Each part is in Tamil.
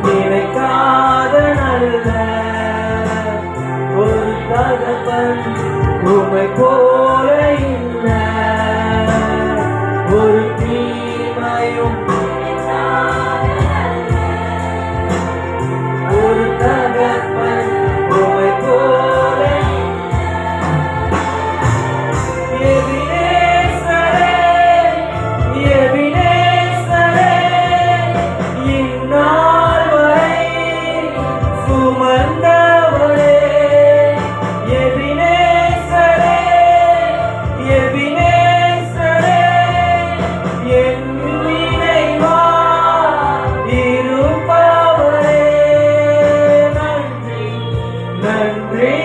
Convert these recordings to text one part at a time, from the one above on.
நினைக்காத நல்ல ஒரு தகப்பன் உமை போல இல்ல. ஒரு தீமையும் ஒரு தகப்பன் உமை போல எபினேசரே, எபினேசரே, இந்நாள் வரை சுமந்தவரே. எபினேசரே, எபினேசரே, என் நினைவா இருப்பவரே. நன்றி, நன்றி,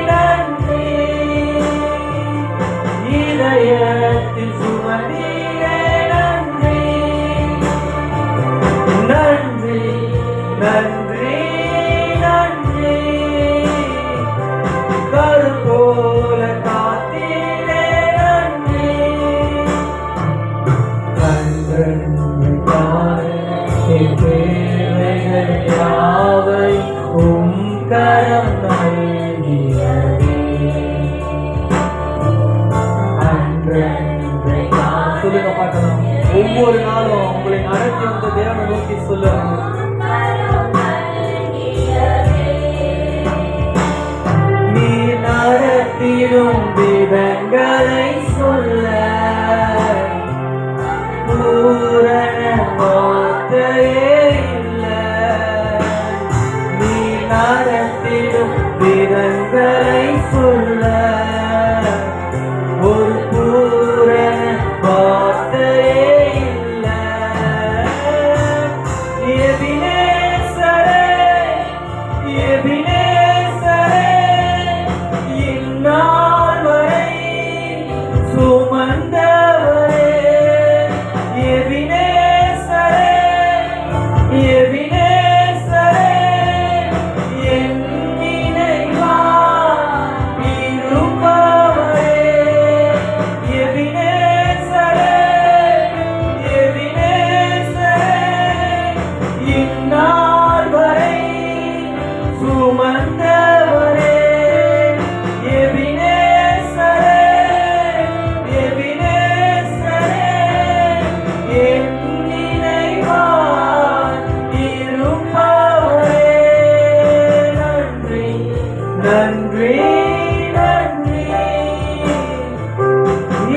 நன்றி. இதயத்தில் சுமந்தீரே நன்றி. நன்றி, நன்றி, நன்றி. கருப்போல காத்தீரே நன்றி. என் தேவைகள் யாவை கரம் நல்கியதே. சொல்லுங்க பார்க்கலாம். ஒவ்வொரு நாளும் உங்களை நடத்தி வந்த தேவனை நோக்கி சொல்லுங்க. நீ நடத்திடும் விதங்களை சொல்ல பூரண வார்த்தையே இல்ல. நீ நடத்திடும் விதங்களை சொல்ல ஒரு பூரண வார்த்தையே இல்ல. எபினேசரே, எபினேசரே, இந்நாள் வரை சுமந்தவரே. எபினேசரே, எபினேசரே, என் நினைவா இருப்பவரே. எபினேசரே, எபினேசரே, இந்நாள் வரை சுமந்தவரே. எபினேசரே, எபினேசரே, என் நினைவா இருப்பவரே. நன்றி, நன்றி, நன்றி.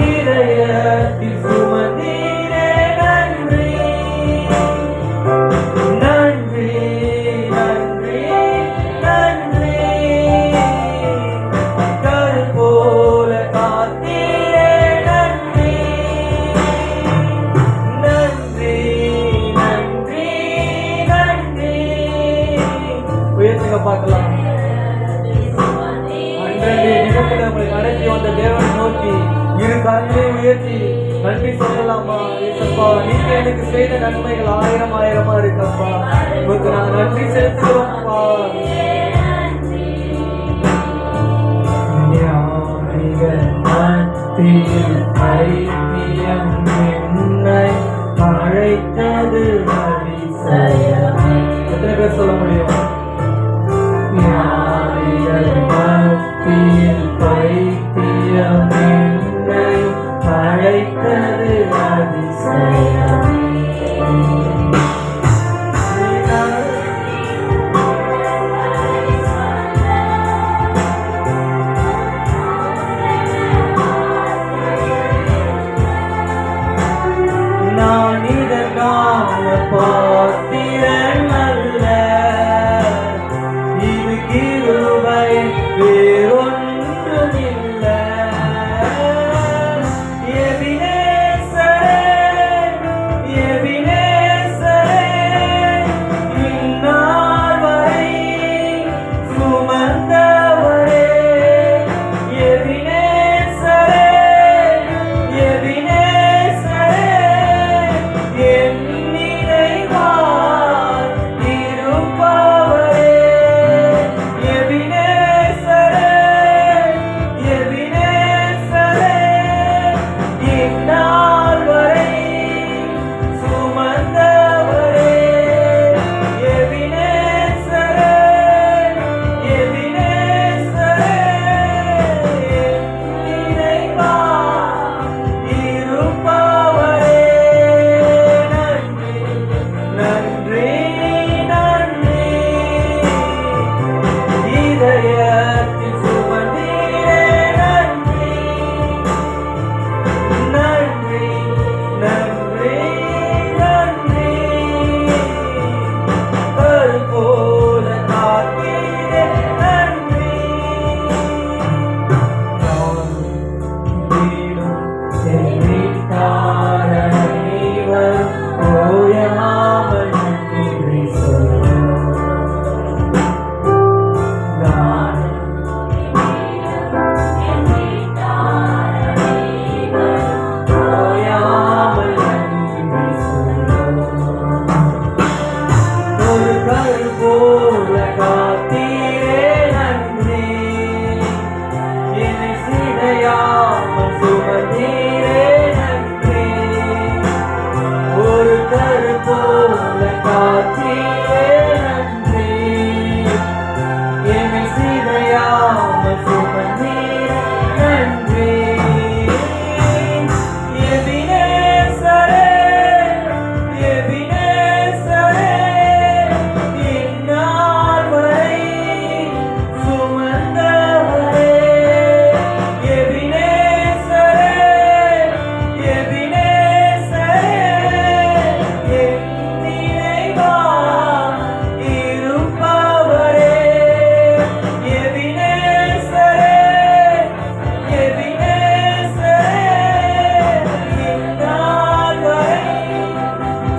இதயத்தில் சுமந்தீரே நன்றி. நன்றி, நன்றி, நன்றி. கருப்போல காத்தீரே நன்றி. நன்றி, நன்றி, நன்றி. உயர்த்துங்க பார்க்கலாம். அன்றைய தினத்தில் உங்களை நடத்தி வந்த தேவனை நோக்கி இரு கரங்களையும் உயர்த்தி நன்றி சொல்லலாமா? ஏசப்பா, நீங்க எனக்கு செய்த நன்மைகள் ஆயிரம் ஆயிரமா இருக்கப்பா. உங்களுக்கு நான் நன்றி செலுத்துகிறோம்ப்பா. மத்தியில் ஐக்கியம் என்னை அழைத்தது அதிசயமே. எத்தனை பேர் சொல்ல முடியும்? மத்தியில் பைத்தியம் என்னை அழைத்தது அதிசயமே. நான் இதற்கான பாத்திரன் அல்ல. ஒரு கரு போல காத்தீரே நன்றி. என்னை சிதையாமல் சுமந்தீரே நன்றி. ஒரு கரு போல காத்தீரே நன்றி. என்னை சிதையாமல் சுமந்தீரே நன்றி. எபினேசரே, எபினேசரே, இந்நாள் வரை சுமந்தவரே. எபினேசரே, எபினேசரே, என் நினைவாய் இருப்பவரே. எபினேசரே, எபினேசரே, இந்நாள் வரை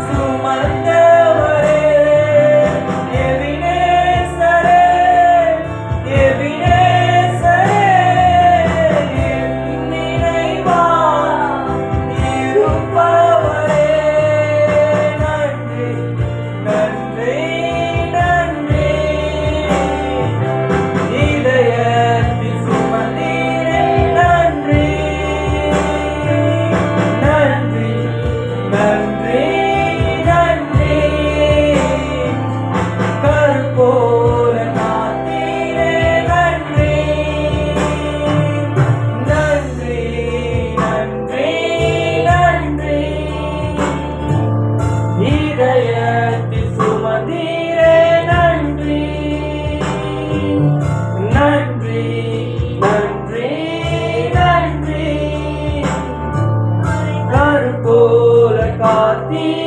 சுமந்தவரே. எபினேசரே, எபினேசரே, என் நினைவாய் இருப்பவரே. நன்றி, நன்றி, நன்றி. இதயத்தில் சுமந்தீரே நன்றி. நன்றி, நன்றி, நன்றி. கற்போல காத்தீரே நன்றி. நன்றி, நன்றி, நன்றி. இதயத்தில் சுமந்தீரே நன்றி. நன்றி, நன்றி, நன்றி. கற்போல காத்தீரே